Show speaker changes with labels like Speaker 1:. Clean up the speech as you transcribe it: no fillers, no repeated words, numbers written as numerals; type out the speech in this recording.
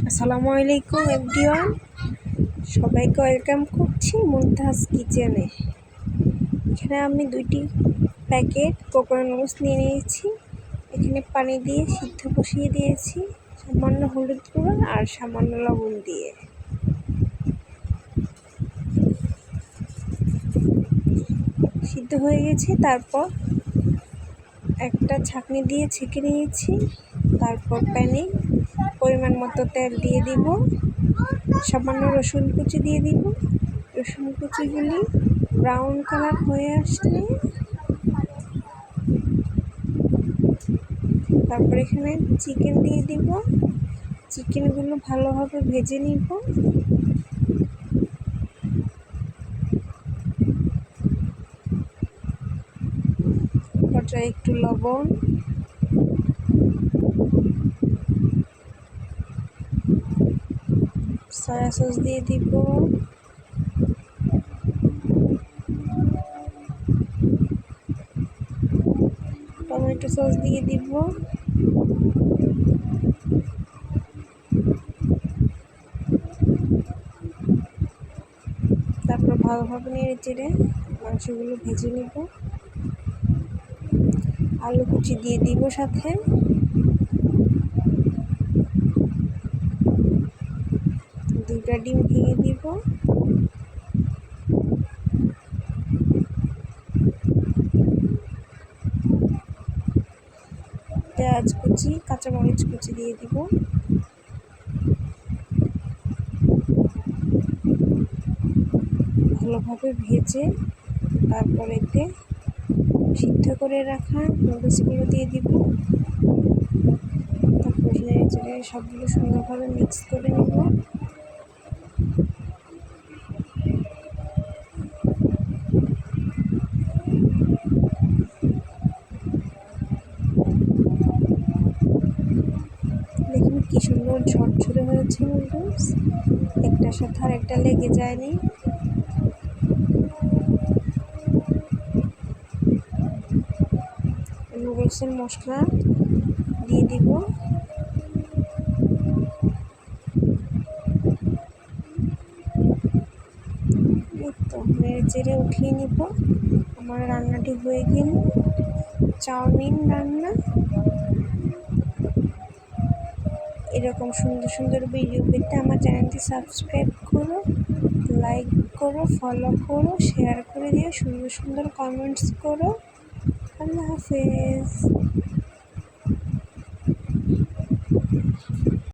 Speaker 1: আসসালামু আলাইকুম এভরিওয়ান, সবাইকে ওয়েলকাম করছি মুমতাজ কিচেনে। এখানে আমি 2টি প্যাকেট কোকোনাট নুডলস নিয়ে নিয়েছি। এখানে পানি দিয়ে সিদ্ধ বসিয়ে দিয়েছি, সামান্য হলুদ গুঁড়ো আর সামান্য লবণ দিয়ে। সিদ্ধ হয়ে গেছে, তারপর একটা ছাঁকনি দিয়ে ছেঁকে নিয়েছি। তারপর প্যানে পরিমাণ মতো তেল দিয়ে দিব, সামান্য রসুন কুচি দিয়ে দিব। রসুন কুচিগুলি ব্রাউন কালার হয়ে আসলে তারপর এখানে চিকেন দিয়ে দিব। চিকেনগুলো ভালোভাবে ভেজে নিব। পর্যায়ে একটু লবণ, সয়া সস দিয়ে দিব, টমেটো সস দিয়ে দিব, তারপর ভালোভাবে নেড়ে চেড়ে মাংসগুলো ভেজে নিব। আলু কুচি দিয়ে দিব, সাথে দুটা ডিম ভেঙে দিব। পেঁয়াজ কুচি, কাঁচামরিচ কুচি দিয়ে দিব। ভালোভাবে ভেজে তারপর এতে সিদ্ধ করে রাখা নুডলসগুলো দিয়ে দিব। তারপর নেড়ে সবগুলো সুন্দরভাবে মিক্স করে নেব। দেখুন কি সুন্দর ঝরঝরে হয়েছে নুডলস, একটার সাথে আর একটা লেগে যায়নি। নুডলসের মশলা দিয়ে দিব। তো নেড়ে চেড়ে উঠিয়ে নিব। আমার রান্নাটি হয়ে গেল, চাউমিন রান্না। এরকম সুন্দর সুন্দর ভিডিও পেতে আমার চ্যানেলটি সাবস্ক্রাইব করো, লাইক করো, ফলো করো, শেয়ার করে দিও, সুন্দর সুন্দর কমেন্টস করো। আল্লাহ হাফেজ।